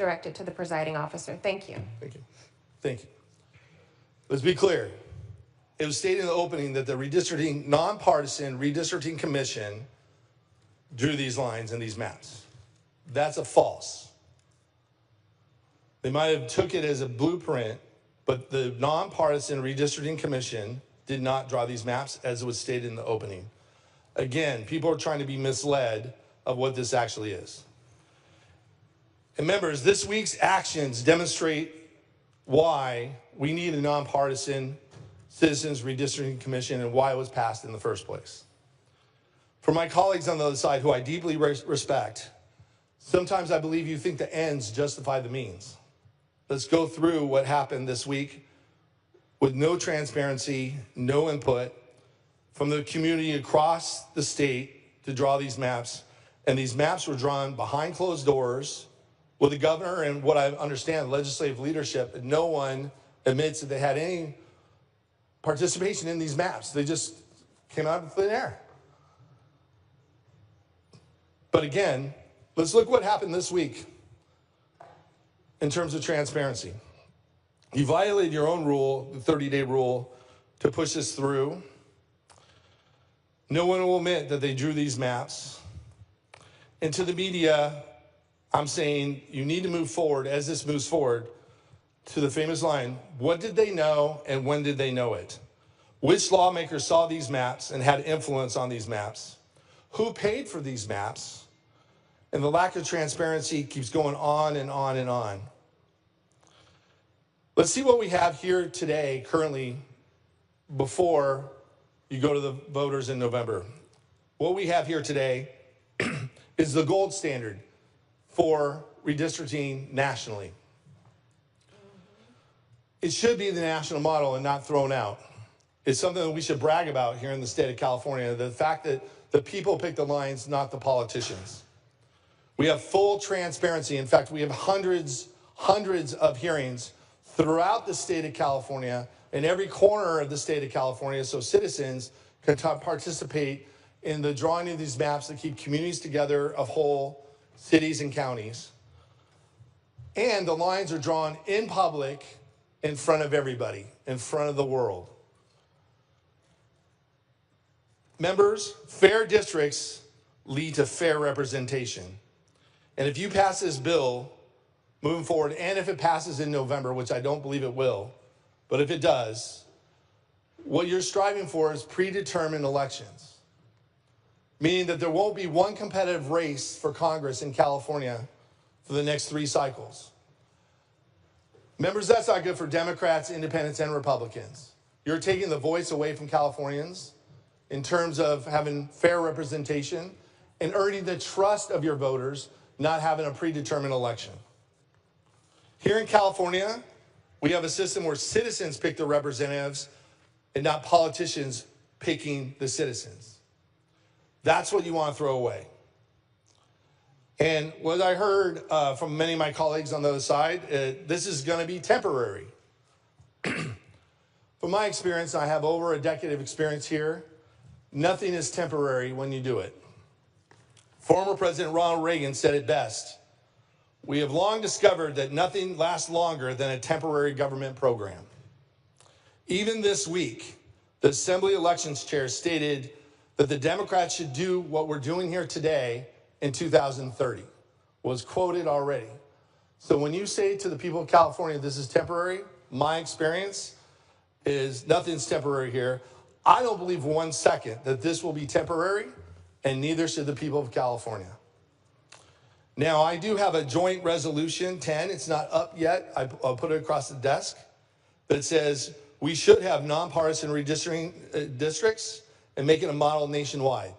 directed to the presiding officer. Thank you. Thank you. Thank you. Let's be clear. It was stated in the opening that the redistricting, nonpartisan redistricting commission drew these lines and these maps. That's a false. They might have took it as a blueprint, but the nonpartisan redistricting commission did not draw these maps as it was stated in the opening. Again, people are trying to be misled of what this actually is. And members, this week's actions demonstrate why we need a nonpartisan Citizens Redistricting Commission and why it was passed in the first place. For my colleagues on the other side, who I deeply respect, sometimes I believe you think the ends justify the means. Let's go through what happened this week with no transparency, no input from the community across the state to draw these maps. And these maps were drawn behind closed doors with the governor and what I understand, legislative leadership, and no one admits that they had any participation in these maps. They just came out of thin air. But again, let's look what happened this week in terms of transparency. You violated your own rule, the 30-day rule, to push this through. No one will admit that they drew these maps. And to the media, I'm saying you need to move forward as this moves forward to the famous line, what did they know and when did they know it? Which lawmakers saw these maps and had influence on these maps? Who paid for these maps? And the lack of transparency keeps going on and on and on. Let's see what we have here today, currently, before you go to the voters in November. What we have here today is the gold standard for redistricting nationally. It should be the national model and not thrown out. It's something that we should brag about here in the state of California, the fact that the people pick the lines, not the politicians. We have full transparency. In fact, we have hundreds of hearings throughout the state of California, in every corner of the state of California, so citizens can participate in the drawing of these maps that keep communities together of whole cities and counties. And the lines are drawn in public in front of everybody, in front of the world. Members, fair districts lead to fair representation. And if you pass this bill moving forward, and if it passes in November, which I don't believe it will, but if it does, what you're striving for is predetermined elections, meaning that there won't be one competitive race for Congress in California for the next 3 cycles. Members, that's not good for Democrats, independents, and Republicans. You're taking the voice away from Californians in terms of having fair representation and earning the trust of your voters, not having a predetermined election. Here in California, we have a system where citizens pick their representatives and not politicians picking the citizens. That's what you want to throw away. And what I heard from many of my colleagues on the other side, this is going to be temporary. From my experience, I have over a decade of experience here. Nothing is temporary when you do it. Former President Ronald Reagan said it best. We have long discovered that nothing lasts longer than a temporary government program. Even this week, the Assembly Elections Chair stated that the Democrats should do what we're doing here today in 2030, was quoted already. So when you say to the people of California, this is temporary, my experience is nothing's temporary here. I don't believe 1 second that this will be temporary, and neither should the people of California. Now, I do have a joint resolution 10. It's not up yet. I'll put it across the desk. That says we should have nonpartisan redistricting districts and make it a model nationwide.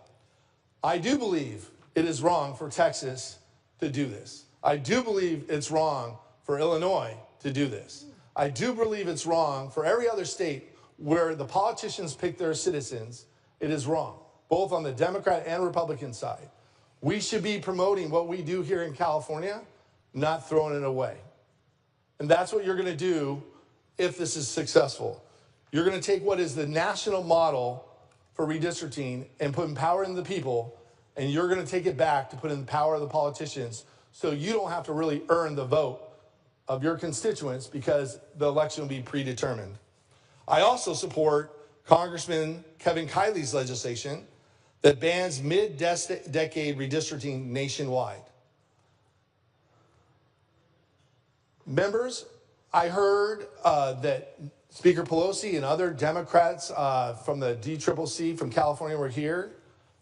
I do believe it is wrong for Texas to do this. I do believe it's wrong for Illinois to do this. I do believe it's wrong for every other state where the politicians pick their citizens. It is wrong, both on the Democrat and Republican side. We should be promoting what we do here in California, not throwing it away. And that's what you're going to do if this is successful. You're going to take what is the national model for redistricting and put power in the people, and you're going to take it back to put in the power of the politicians so you don't have to really earn the vote of your constituents because the election will be predetermined. I also support Congressman Kevin Kiley's legislation that bans mid-decade redistricting nationwide. Members, I heard that Speaker Pelosi and other Democrats from the DCCC from California were here.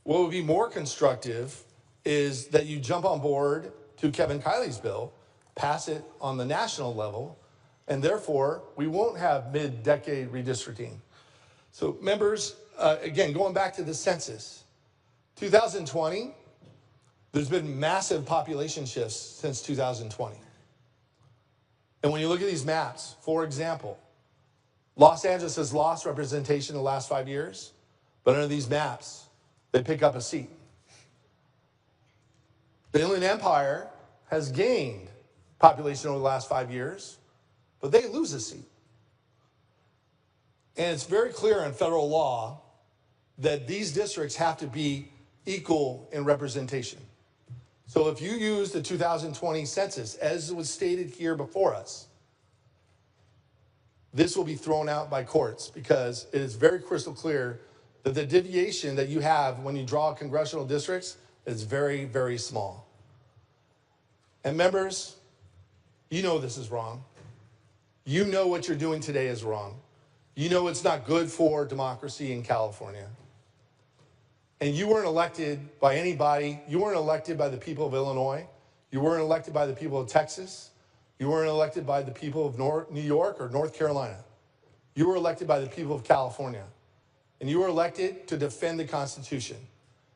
What would be more constructive is that you jump on board to Kevin Kiley's bill, pass it on the national level, and therefore we won't have mid-decade redistricting. So members, again, going back to the census, 2020, there's been massive population shifts since 2020. And when you look at these maps, for example, Los Angeles has lost representation in the last 5 years, but under these maps, they pick up a seat. The Inland Empire has gained population over the last 5 years, but they lose a seat. And it's very clear in federal law that these districts have to be equal in representation. So if you use the 2020 census, as was stated here before us, this will be thrown out by courts because it is very crystal clear that the deviation that you have when you draw congressional districts is very, very small. And members, you know this is wrong. You know what you're doing today is wrong. You know it's not good for democracy in California. And you weren't elected by anybody. You weren't elected by the people of Illinois. You weren't elected by the people of Texas. You weren't elected by the people of New York or North Carolina. You were elected by the people of California. And you were elected to defend the Constitution.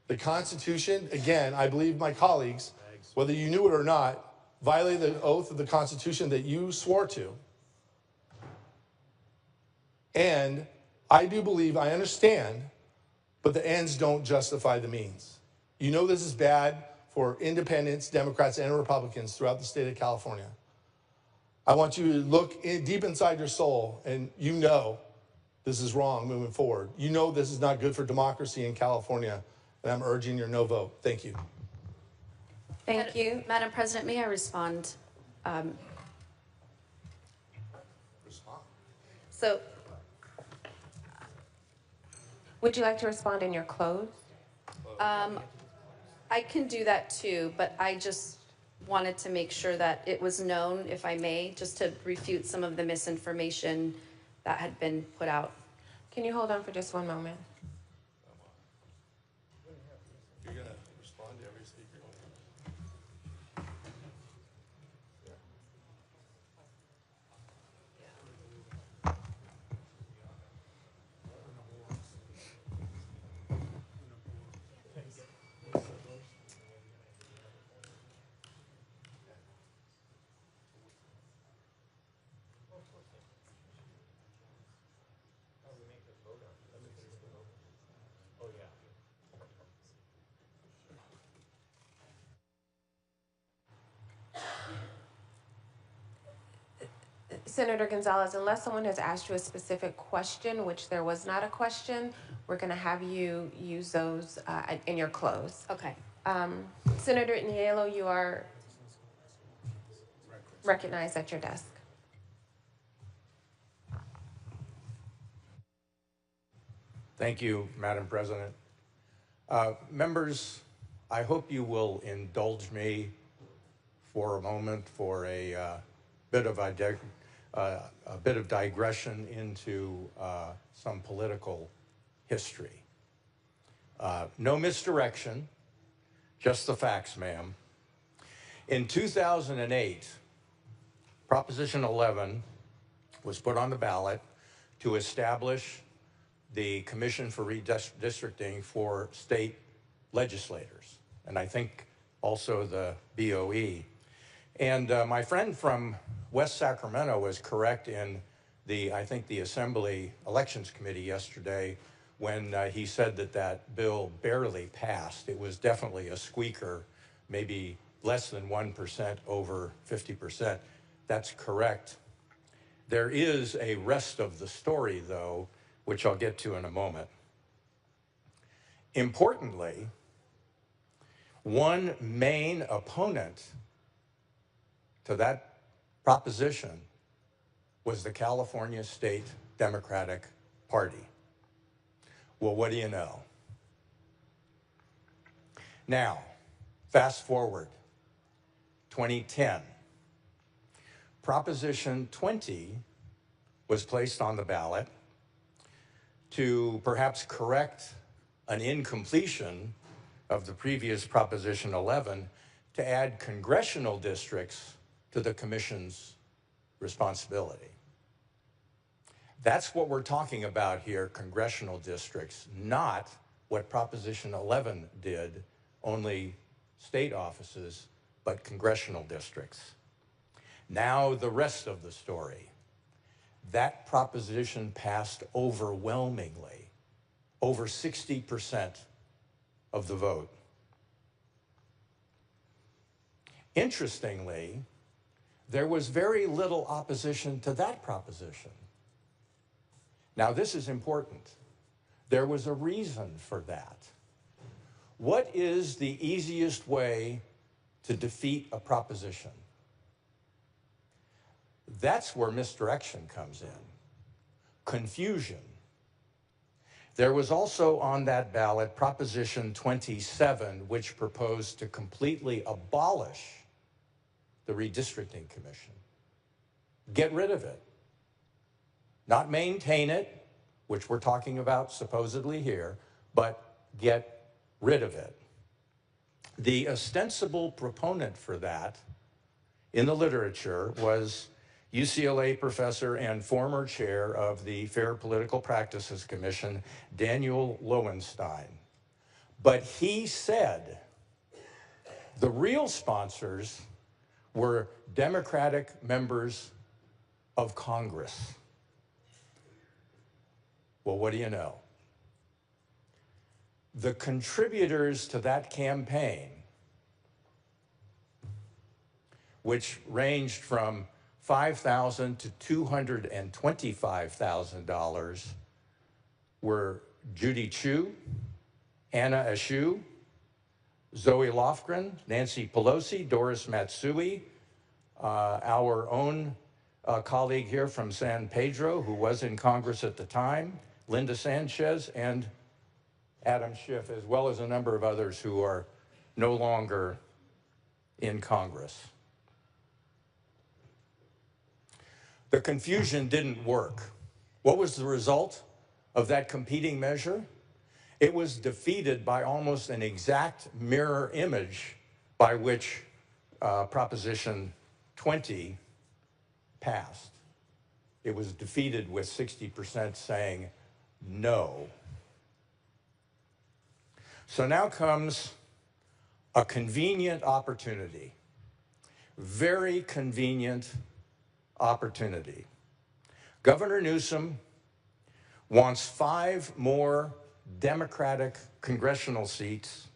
The Constitution, again, I believe my colleagues, whether you knew it or not, violated the oath of the Constitution that you swore to. And I do believe, I understand, but the ends don't justify the means. You know this is bad for independents, Democrats, and Republicans throughout the state of California. I want you to look deep inside your soul, and you know this is wrong moving forward. You know this is not good for democracy in California, and I'm urging your no vote. Thank you. Thank you. Madam President, may I respond? So, Would you like to respond in your close? I can do that too, but I just wanted to make sure that it was known, if I may, just to refute some of the misinformation that had been put out. Can you hold on for just one moment? You're going to respond to every speaker? Senator Gonzalez, unless someone has asked you a specific question, which there was not a question, we're going to have you use those in your close. Okay. Senator Nielo, you are recognized at your desk. Thank you, Madam President. Members, I hope you will indulge me for a moment for a bit of digression into some political history. No misdirection, just the facts, ma'am. In 2008, Proposition 11 was put on the ballot to establish the Commission for Redistricting for state legislators, and I think also the BOE. And my friend from West Sacramento was correct in I think the Assembly Elections Committee yesterday when he said that that bill barely passed. It was definitely a squeaker, maybe less than 1% over 50%. That's correct. There is a rest of the story, though, which I'll get to in a moment. Importantly, one main opponent to that proposition was the California State Democratic Party. Well, what do you know? Now, fast forward, 2010. Proposition 20 was placed on the ballot to perhaps correct an incompletion of the previous Proposition 11 to add congressional districts to the commission's responsibility. That's what we're talking about here, congressional districts, not what Proposition 11 did, only state offices, but congressional districts. Now the rest of the story. That proposition passed overwhelmingly, over 60% of the vote. Interestingly, there was very little opposition to that proposition. Now, this is important. There was a reason for that. What is the easiest way to defeat a proposition? That's where misdirection comes in. Confusion. There was also on that ballot Proposition 27, which proposed to completely abolish the Redistricting Commission. Get rid of it. Not maintain it, which we're talking about supposedly here, but get rid of it. The ostensible proponent for that in the literature was UCLA professor and former chair of the Fair Political Practices Commission, Daniel Lowenstein. But he said the real sponsors were Democratic members of Congress. Well, what do you know? The contributors to that campaign, which ranged from $5,000 to $225,000, were Judy Chu, Anna Eshoo, Zoe Lofgren, Nancy Pelosi, Doris Matsui, our own colleague here from San Pedro, who was in Congress at the time, Linda Sanchez, and Adam Schiff, as well as a number of others who are no longer in Congress. The confusion didn't work. What was the result of that competing measure? It was defeated by almost an exact mirror image by which Proposition 20 passed. It was defeated with 60% saying no. So now comes a convenient opportunity, very convenient opportunity. Governor Newsom wants 5 more Democratic congressional seats,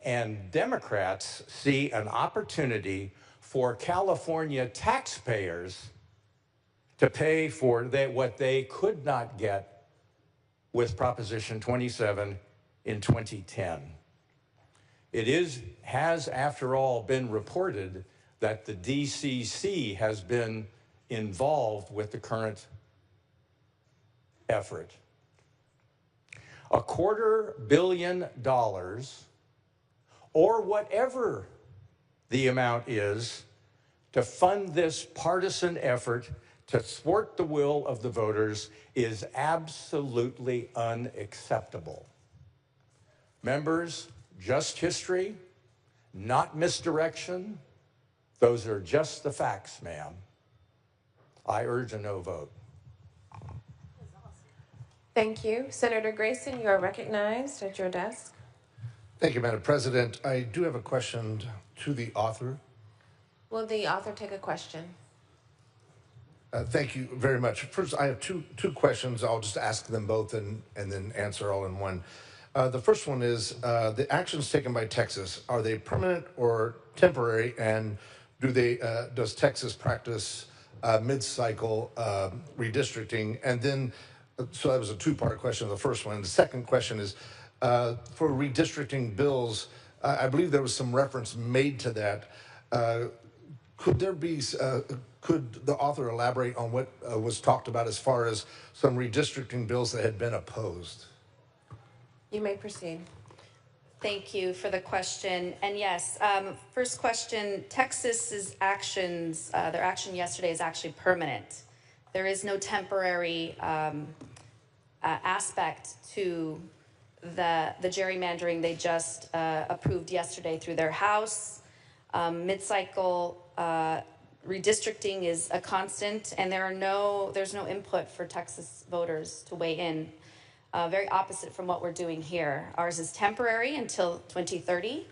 and Democrats see an opportunity for California taxpayers to pay for what they could not get with Proposition 27 in 2010. It has, after all, been reported that the DCC has been involved with the current effort. $250 million, or whatever the amount is, to fund this partisan effort to thwart the will of the voters is absolutely unacceptable. Members, just history, not misdirection. Those are just the facts, ma'am. I urge a no vote. Thank you. Senator Grayson, you are recognized at your desk. Thank you, Madam President. I do have a question to the author. Will the author take a question? Thank you very much. First, I have two questions. I'll just ask them both and then answer all in one. The first one is, the actions taken by Texas, are they permanent or temporary? And does Texas practice mid-cycle redistricting? And then, so that was a two-part question, the first one. The second question is, for redistricting bills, I believe there was some reference made to that. could there be, could the author elaborate on what was talked about as far as some redistricting bills that had been opposed? You may proceed. Thank you for the question. And yes, first question, Texas's actions, their action yesterday is actually permanent. There is no temporary aspect to the gerrymandering they just approved yesterday through their House. Mid-cycle redistricting is a constant, and there's no input for Texas voters to weigh in. Very opposite from what we're doing here. Ours is temporary until 2030.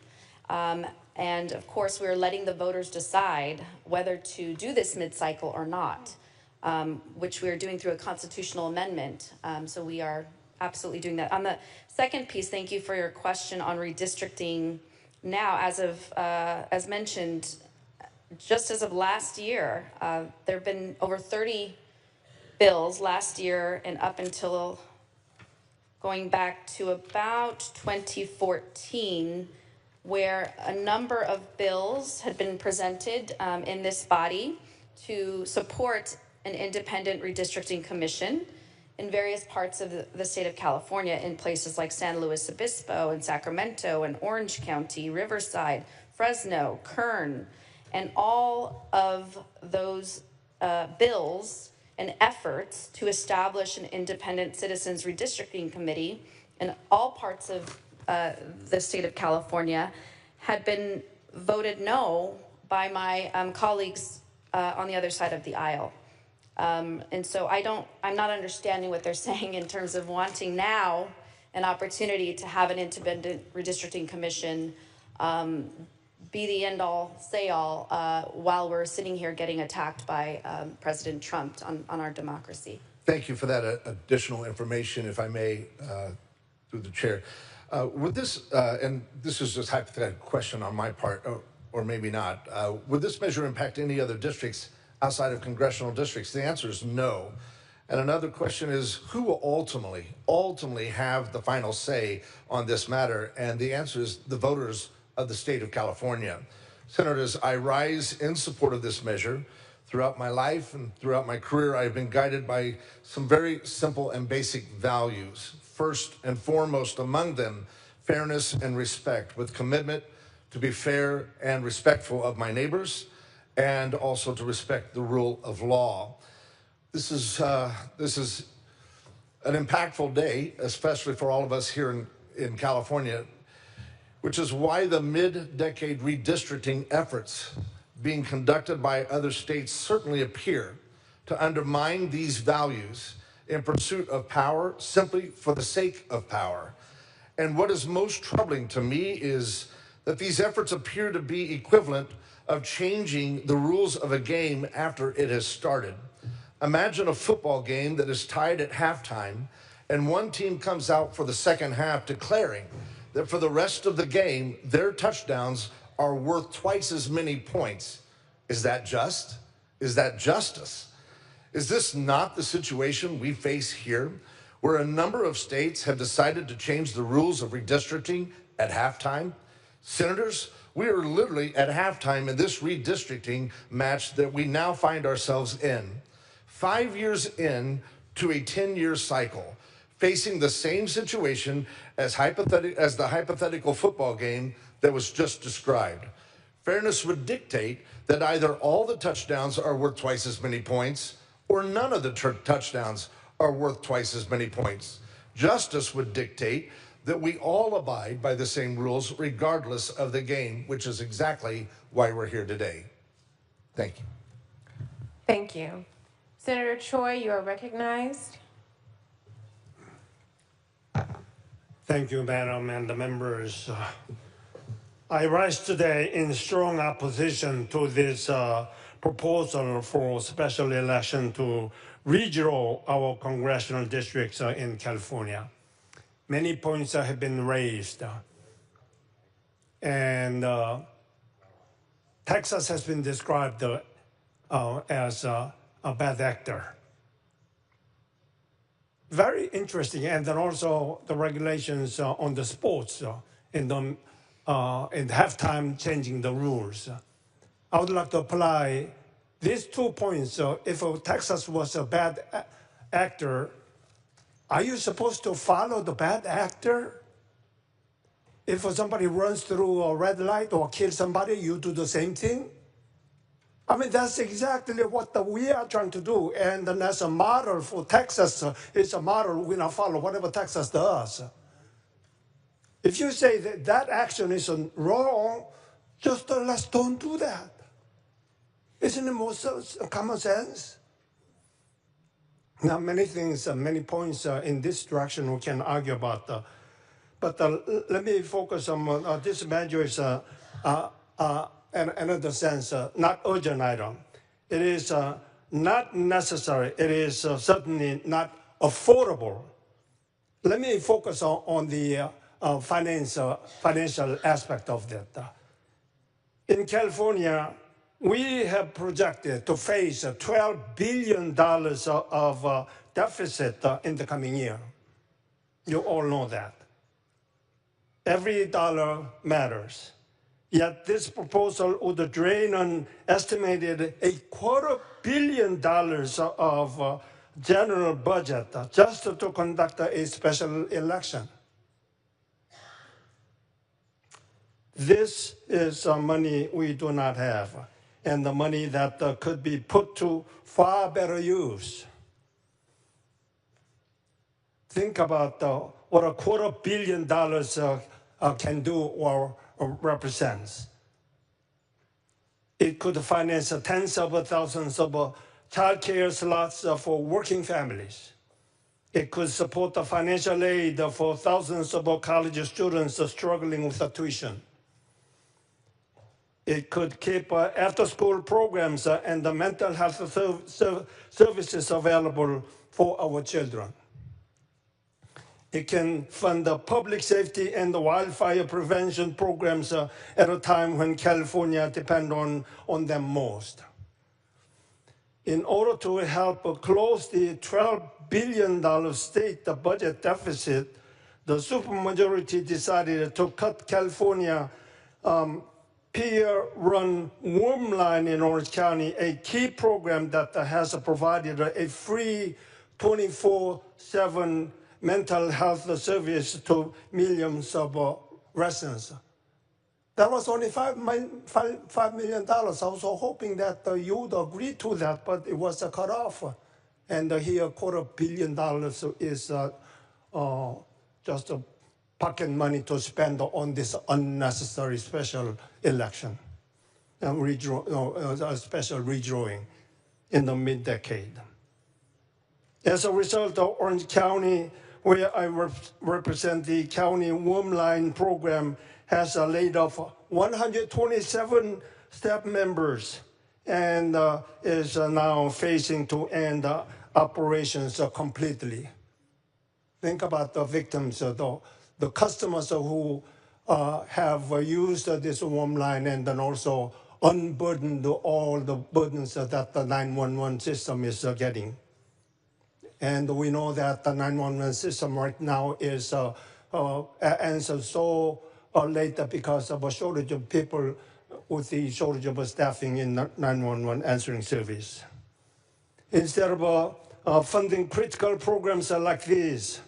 And of course, we're letting the voters decide whether to do this mid-cycle or not, which we are doing through a constitutional amendment. So we are absolutely doing that. On the second piece, thank you for your question on redistricting. Now, as mentioned, just as of last year, there have been over 30 bills last year and up until going back to about 2014, where a number of bills had been presented in this body to support an independent redistricting commission in various parts of the state of California, in places like San Luis Obispo and Sacramento and Orange County, Riverside, Fresno, Kern, and all of those bills and efforts to establish an independent citizens redistricting committee in all parts of the state of California had been voted no by my colleagues on the other side of the aisle. And so I'm not understanding what they're saying in terms of wanting now an opportunity to have an independent redistricting commission be the end-all, say-all, while we're sitting here getting attacked by President Trump on our democracy. Thank you for that additional information, if I may, through the chair. Would this, and this is just a hypothetical question on my part, or maybe not, would this measure impact any other districts outside of congressional districts? The answer is no. And another question is, who will ultimately have the final say on this matter? And the answer is the voters of the state of California. Senators, I rise in support of this measure. Throughout my life and throughout my career, I've been guided by some very simple and basic values. First and foremost among them, fairness and respect, with commitment to be fair and respectful of my neighbors, and also to respect the rule of law. This is an impactful day, especially for all of us here in California, which is why the mid-decade redistricting efforts being conducted by other states certainly appear to undermine these values in pursuit of power simply for the sake of power. And what is most troubling to me is that these efforts appear to be equivalent of changing the rules of a game after it has started. Imagine a football game that is tied at halftime, and one team comes out for the second half declaring that for the rest of the game, their touchdowns are worth twice as many points. Is that just? Is that justice? Is this not the situation we face here, where a number of states have decided to change the rules of redistricting at halftime? Senators, we are literally at halftime in this redistricting match that we now find ourselves in. 5 years in to a 10-year cycle, facing the same situation as the hypothetical football game that was just described. Fairness would dictate that either all the touchdowns are worth twice as many points, or none of the touchdowns are worth twice as many points. Justice would dictate that we all abide by the same rules regardless of the game, which is exactly why we're here today. Thank you. Thank you. Senator Choi, you are recognized. Thank you, Madam, and the members. I rise today in strong opposition to this proposal for special election to redraw our congressional districts in California. Many points have been raised. And Texas has been described as a bad actor. Very interesting, and then also the regulations on the sports in halftime changing the rules. I would like to apply these 2 points. If Texas was a bad actor, are you supposed to follow the bad actor? If somebody runs through a red light or kills somebody, you do the same thing? I mean, that's exactly what we are trying to do. And then as a model for Texas, it's a model we're going to follow, whatever Texas does. If you say that that action is wrong, just let's don't do that. Isn't it more common sense? Now, many things, many points in this direction we can argue about. But let me focus on this measure is in another sense, not urgent item. It is not necessary. It is certainly not affordable. Let me focus on the financial aspect of that. In California, we have projected to face $12 billion of deficit in the coming year. You all know that. Every dollar matters. Yet this proposal would drain an estimated $250 million of general budget just to conduct a special election. This is money we do not have, and the money that could be put to far better use. Think about what $250 million can do or represents. It could finance tens of thousands of child care slots for working families. It could support the financial aid for thousands of college students struggling with tuition. It could keep after-school programs and the mental health services available for our children. It can fund the public safety and the wildfire prevention programs at a time when California depends on them most. In order to help close the $12 billion state budget deficit, the supermajority decided to cut California peer-run worm line in Orange County, a key program that has provided a free 24/7 mental health service to millions of residents. That was only $5 million. I was hoping that you would agree to that, but it was cut off. And here, $250 million is just pocket money to spend on this unnecessary special election, special redrawing in the mid-decade. As a result, Orange County, where I represent the county worm line program, has laid off 127 staff members and is now facing to end operations completely. Think about the victims, the customers who have used this worm line and then also unburdened all the burdens that the 911 system is getting. And we know that the 911 system right now is answered so late because of a shortage of people with the shortage of staffing in 911 answering service. Instead of funding critical programs like these,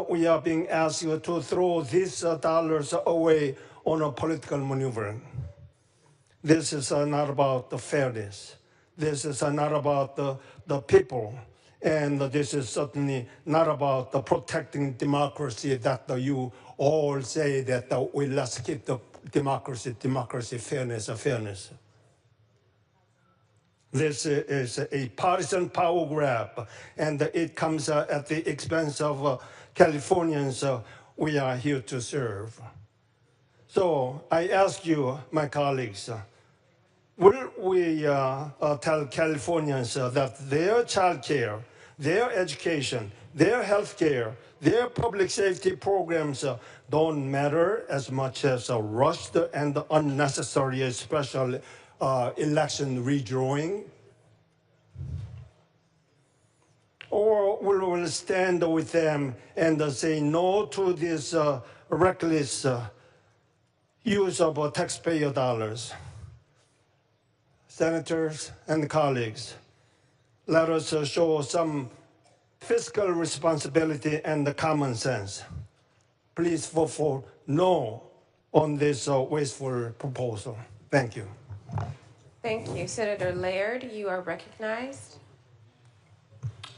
we are being asked to throw these dollars away on a political maneuvering. This is not about the fairness. This is not about the people. And this is certainly not about protecting democracy that you all say that we let's keep the democracy, fairness. This is a partisan power grab, and it comes at the expense of Californians we are here to serve. So I ask you, my colleagues, will we tell Californians that their child care, their education, their health care, their public safety programs don't matter as much as a rushed and unnecessary special election redrawing? Or will we stand with them and say no to this reckless use of taxpayer dollars? senators, and colleagues, let us show some fiscal responsibility and common sense. Please vote for no on this wasteful proposal. Thank you. Thank you. Senator Laird, you are recognized.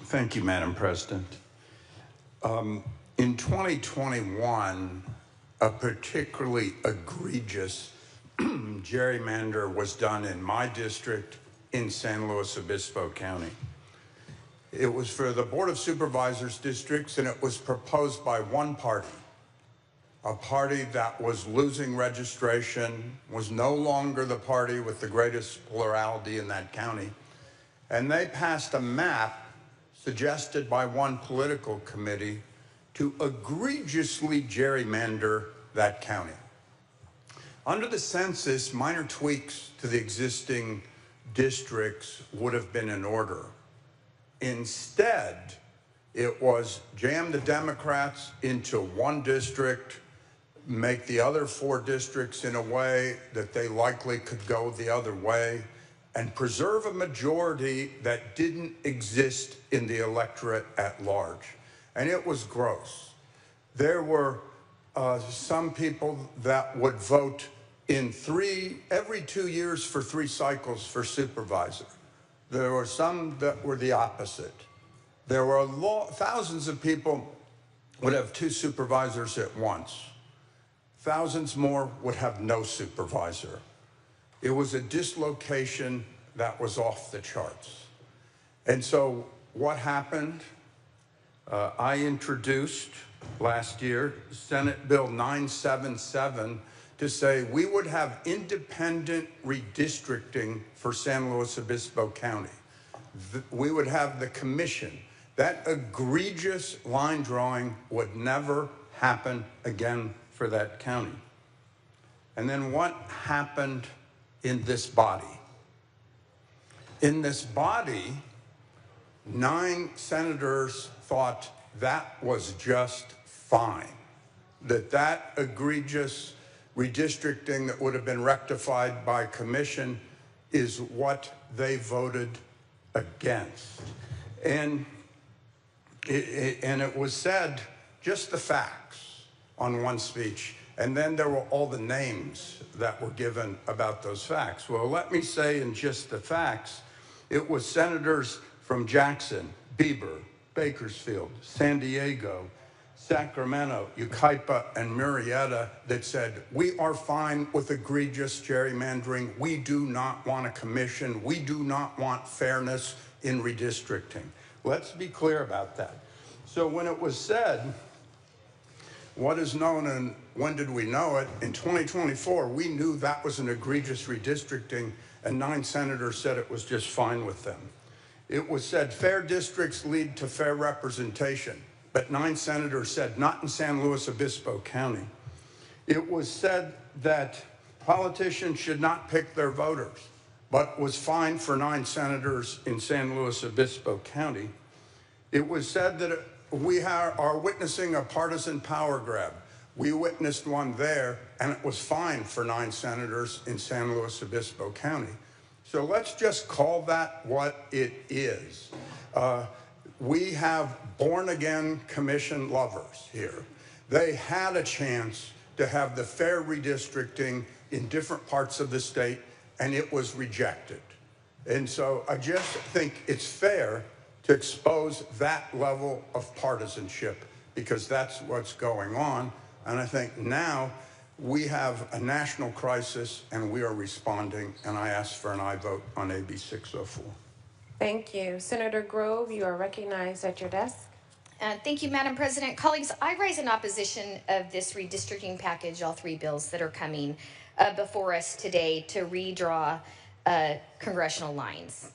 Thank you, Madam President. In 2021, a particularly egregious gerrymander was done in my district in San Luis Obispo County. It was for the Board of Supervisors districts, and it was proposed by one party, a party that was losing registration, was no longer the party with the greatest plurality in that county. And they passed a map suggested by one political committee to egregiously gerrymander that county. Under the census, minor tweaks to the existing districts would have been in order. Instead, it was jam the Democrats into one district, make the other 4 districts in a way that they likely could go the other way, and preserve a majority that didn't exist in the electorate at large. And it was gross. There were some people that would vote every 2 years for 3 cycles for supervisor. There were some that were the opposite. There were thousands of people would have 2 supervisors at once. Thousands more would have no supervisor. It was a dislocation that was off the charts. And so what happened? I introduced last year Senate Bill 977 to say we would have independent redistricting for San Luis Obispo County. We would have the commission. That egregious line drawing would never happen again for that county. And then what happened in this body? In this body, 9 senators thought that was just fine, that egregious redistricting that would have been rectified by commission is what they voted against. And it was said, just the facts on one speech, and then there were all the names that were given about those facts. Well, let me say in just the facts, it was senators from Jackson, Beaver, Bakersfield, San Diego, Sacramento, Yucaipa, and Murrieta that said, we are fine with egregious gerrymandering. We do not want a commission. We do not want fairness in redistricting. Let's be clear about that. So when it was said, what is known and when did we know it? In 2024, we knew that was an egregious redistricting, and 9 senators said it was just fine with them. It was said fair districts lead to fair representation, but 9 senators said not in San Luis Obispo County. It was said that politicians should not pick their voters, but was fine for 9 senators in San Luis Obispo County. It was said that we are witnessing a partisan power grab. We witnessed one there, and it was fine for 9 senators in San Luis Obispo County. So let's just call that what it is. We have born-again commission lovers here. They had a chance to have the fair redistricting in different parts of the state, and it was rejected. And so I just think it's fair to expose that level of partisanship, because that's what's going on. And I think now we have a national crisis and we are responding, and I ask for an aye vote on AB 604. Thank you. Senator Grove, you are recognized at your desk. Thank you, Madam President. Colleagues, I rise in opposition of this redistricting package, all 3 bills that are coming before us today to redraw congressional lines.